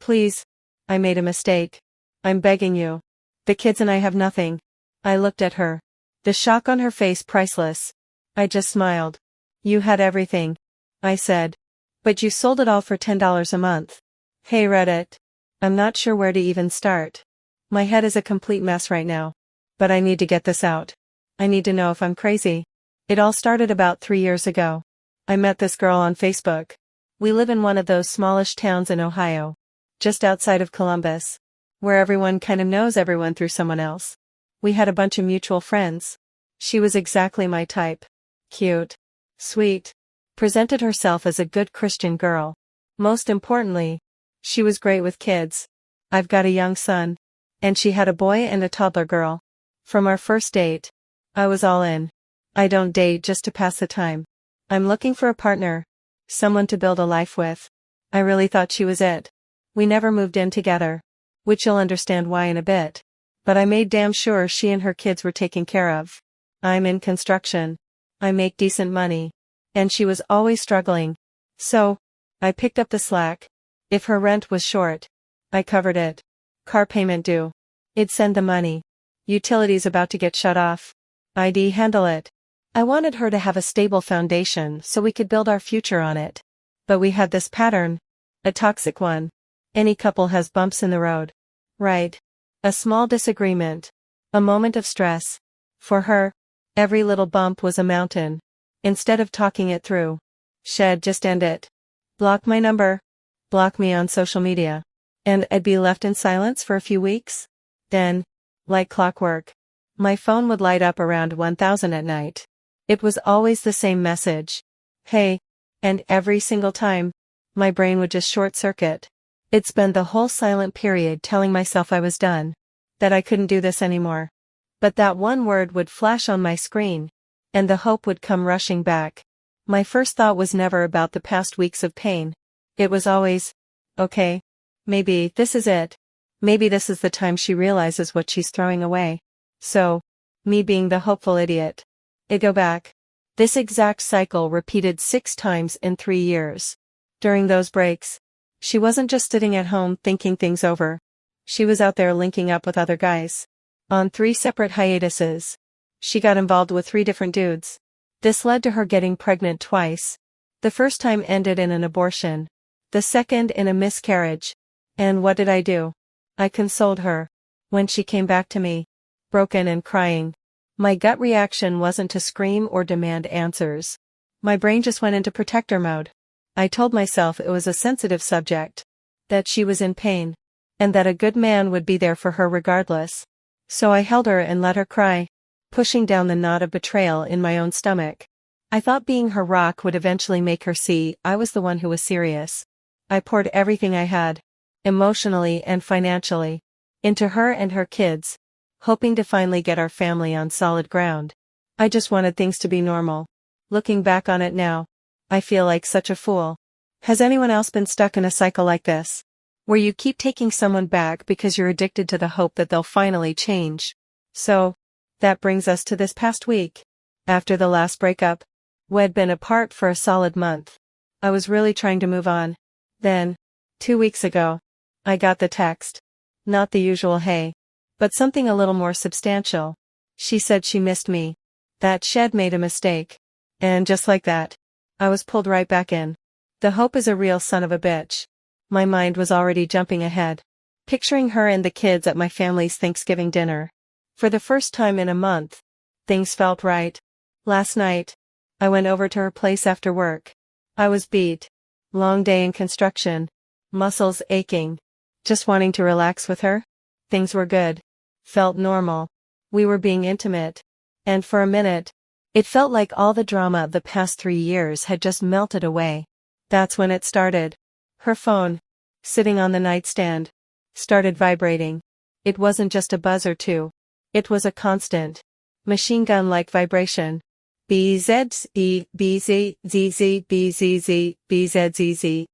Please. I made a mistake. I'm begging you. The kids and I have nothing. I looked at her. The shock on her face priceless. I just smiled. You had everything. I said. But you sold it all for $10 a month. Hey Reddit. I'm not sure where to even start. My head is a complete mess right now. But I need to get this out. I need to know if I'm crazy. It all started about 3 years ago. I met this girl on Facebook. We live in one of those smallish towns in Ohio. Just outside of Columbus. Where everyone kind of knows everyone through someone else. We had a bunch of mutual friends. She was exactly my type. Cute. Sweet. Presented herself as a good Christian girl. Most importantly, she was great with kids. I've got a young son. And she had a boy and a toddler girl. From our first date, I was all in. I don't date just to pass the time. I'm looking for a partner. Someone to build a life with. I really thought she was it. We never moved in together. Which you'll understand why in a bit. But I made damn sure she and her kids were taken care of. I'm in construction. I make decent money. And she was always struggling. So, I picked up the slack. If her rent was short, I covered it. Car payment due. I'd send the money. Utilities about to get shut off. I'd handle it. I wanted her to have a stable foundation so we could build our future on it. But we had this pattern. A toxic one. Any couple has bumps in the road. Right. A small disagreement. A moment of stress. For her, every little bump was a mountain. Instead of talking it through. She'd just end it. Block my number. Block me on social media. And I'd be left in silence for a few weeks. Then, like clockwork, my phone would light up around 1000 at night. It was always the same message. Hey. And every single time, my brain would just short circuit. I'd spend the whole silent period telling myself I was done. That I couldn't do this anymore. But that one word would flash on my screen. And the hope would come rushing back. My first thought was never about the past weeks of pain. It was always, okay. Maybe this is it. Maybe this is the time she realizes what she's throwing away. So, me being the hopeful idiot. I'd go back. This exact cycle repeated 6 times in 3 years. During those breaks, she wasn't just sitting at home thinking things over. She was out there linking up with other guys. On 3 separate hiatuses. She got involved with 3 different dudes. This led to her getting pregnant twice. The first time ended in an abortion. The second in a miscarriage. And what did I do? I consoled her. When she came back to me, broken and crying, my gut reaction wasn't to scream or demand answers. My brain just went into protector mode. I told myself it was a sensitive subject. That she was in pain. And that a good man would be there for her regardless. So I held her and let her cry. Pushing down the knot of betrayal in my own stomach. I thought being her rock would eventually make her see I was the one who was serious. I poured everything I had, emotionally and financially, into her and her kids, hoping to finally get our family on solid ground. I just wanted things to be normal. Looking back on it now, I feel like such a fool. Has anyone else been stuck in a cycle like this? Where you keep taking someone back because you're addicted to the hope that they'll finally change. So, that brings us to this past week. After the last breakup, we'd been apart for a solid month. I was really trying to move on. Then, 2 weeks ago, I got the text. Not the usual hey, but something a little more substantial. She said she missed me. That she'd made a mistake. And just like that, I was pulled right back in. The hope is a real son of a bitch. My mind was already jumping ahead. Picturing her and the kids at my family's Thanksgiving dinner. For the first time in a month, things felt right. Last night, I went over to her place after work. I was beat. Long day in construction. Muscles aching. Just wanting to relax with her. Things were good. Felt normal. We were being intimate. And for a minute, it felt like all the drama of the past 3 years had just melted away. That's when it started. Her phone, sitting on the nightstand, started vibrating. It wasn't just a buzz or two. It was a constant, machine gun-like vibration. BZE, BZ, ZZ, BZZ, BZZZ.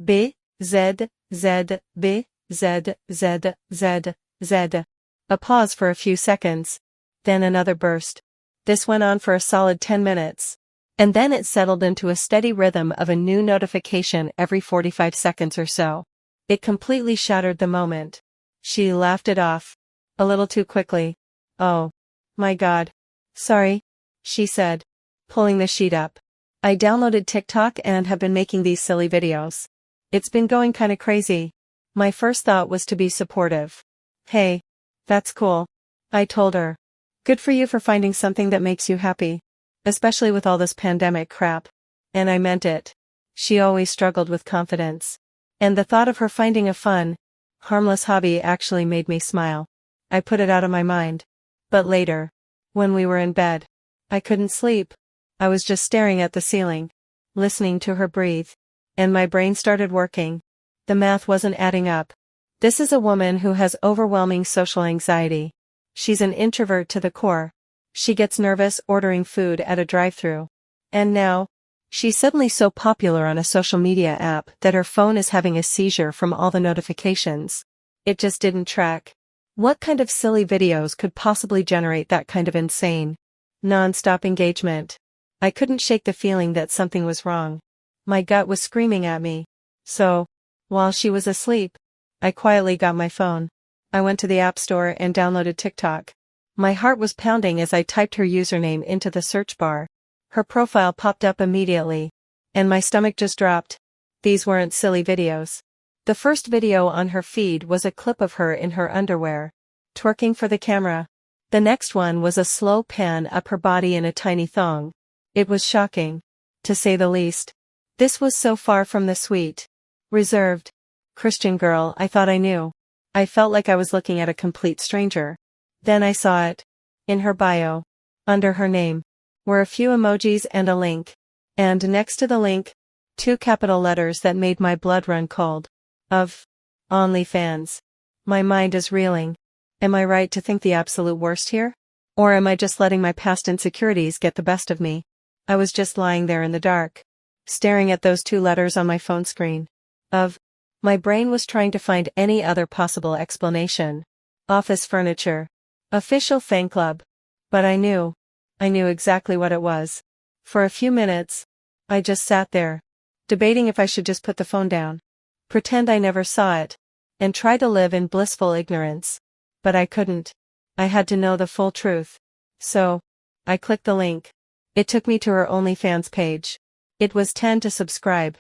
B, Z, Z, B, Z, Z, Z, Z. A pause for a few seconds. Then another burst. This went on for a solid 10 minutes. And then it settled into a steady rhythm of a new notification every 45 seconds or so. It completely shattered the moment. She laughed it off. A little too quickly. Oh. My God. Sorry. She said, pulling the sheet up. I downloaded TikTok and have been making these silly videos. It's been going kinda crazy. My first thought was to be supportive. Hey. That's cool. I told her. Good for you for finding something that makes you happy. Especially with all this pandemic crap. And I meant it. She always struggled with confidence. And the thought of her finding a fun, harmless hobby actually made me smile. I put it out of my mind. But later, when we were in bed, I couldn't sleep. I was just staring at the ceiling, listening to her breathe. And my brain started working. The math wasn't adding up. This is a woman who has overwhelming social anxiety. She's an introvert to the core. She gets nervous ordering food at a drive-thru. And now, she's suddenly so popular on a social media app that her phone is having a seizure from all the notifications. It just didn't track. What kind of silly videos could possibly generate that kind of insane, non-stop engagement? I couldn't shake the feeling that something was wrong. My gut was screaming at me. So, while she was asleep, I quietly got my phone. I went to the App Store and downloaded TikTok. My heart was pounding as I typed her username into the search bar. Her profile popped up immediately. And my stomach just dropped. These weren't silly videos. The first video on her feed was a clip of her in her underwear, twerking for the camera. The next one was a slow pan up her body in a tiny thong. It was shocking, to say the least. This was so far from the sweet, reserved, Christian girl I thought I knew. I felt like I was looking at a complete stranger. Then I saw it. In her bio, under her name, were a few emojis and a link. And next to the link, 2 capital letters that made my blood run cold. Of OnlyFans. My mind is reeling. Am I right to think the absolute worst here? Or am I just letting my past insecurities get the best of me? I was just lying there in the dark, staring at those 2 letters on my phone screen. Of. My brain was trying to find any other possible explanation. Office furniture. Official fan club. But I knew exactly what it was. For a few minutes, I just sat there, debating if I should just put the phone down, pretend I never saw it, and try to live in blissful ignorance. But I couldn't. I had to know the full truth. So, I clicked the link. It took me to her OnlyFans page. It was 10 to subscribe.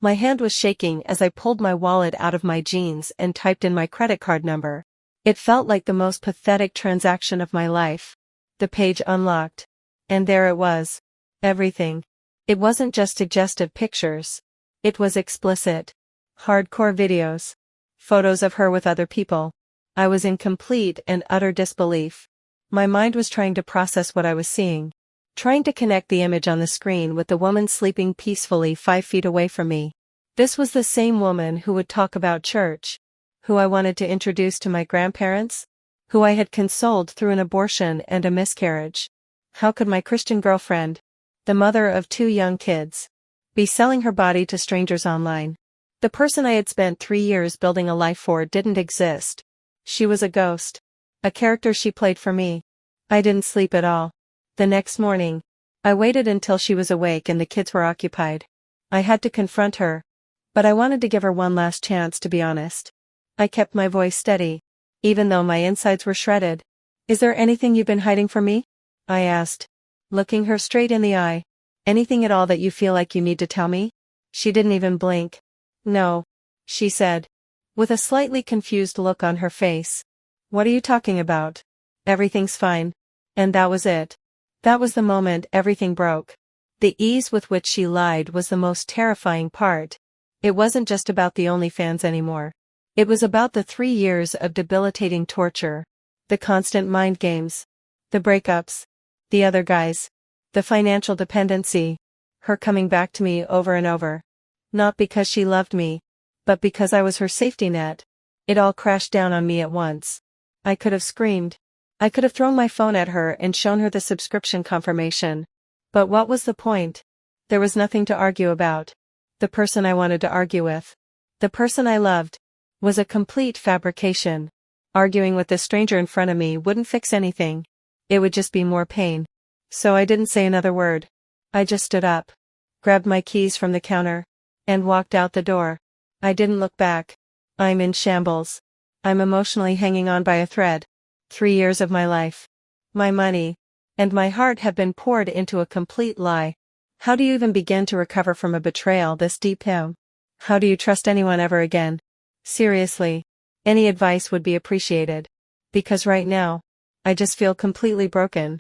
My hand was shaking as I pulled my wallet out of my jeans and typed in my credit card number. It felt like the most pathetic transaction of my life. The page unlocked. And there it was. Everything. It wasn't just suggestive pictures. It was explicit. Hardcore videos. Photos of her with other people. I was in complete and utter disbelief. My mind was trying to process what I was seeing. Trying to connect the image on the screen with the woman sleeping peacefully 5 feet away from me. This was the same woman who would talk about church. Who I wanted to introduce to my grandparents. Who I had consoled through an abortion and a miscarriage. How could my Christian girlfriend, the mother of 2 young kids, be selling her body to strangers online? The person I had spent 3 years building a life for didn't exist. She was a ghost. A character she played for me. I didn't sleep at all. The next morning, I waited until she was awake and the kids were occupied. I had to confront her. But I wanted to give her one last chance, to be honest. I kept my voice steady, even though my insides were shredded. Is there anything you've been hiding from me? I asked, looking her straight in the eye. Anything at all that you feel like you need to tell me? She didn't even blink. No, she said, with a slightly confused look on her face. What are you talking about? Everything's fine. And that was it. That was the moment everything broke. The ease with which she lied was the most terrifying part. It wasn't just about the OnlyFans anymore. It was about the 3 years of debilitating torture. The constant mind games. The breakups. The other guys. The financial dependency. Her coming back to me over and over. Not because she loved me, but because I was her safety net. It all crashed down on me at once. I could have screamed. I could have thrown my phone at her and shown her the subscription confirmation. But what was the point? There was nothing to argue about. The person I wanted to argue with, the person I loved, was a complete fabrication. Arguing with this stranger in front of me wouldn't fix anything. It would just be more pain. So I didn't say another word. I just stood up, grabbed my keys from the counter, and walked out the door. I didn't look back. I'm in shambles. I'm emotionally hanging on by a thread. 3 years of my life. My money. And my heart have been poured into a complete lie. How do you even begin to recover from a betrayal this deep? How do you trust anyone ever again? Seriously. Any advice would be appreciated. Because right now, I just feel completely broken.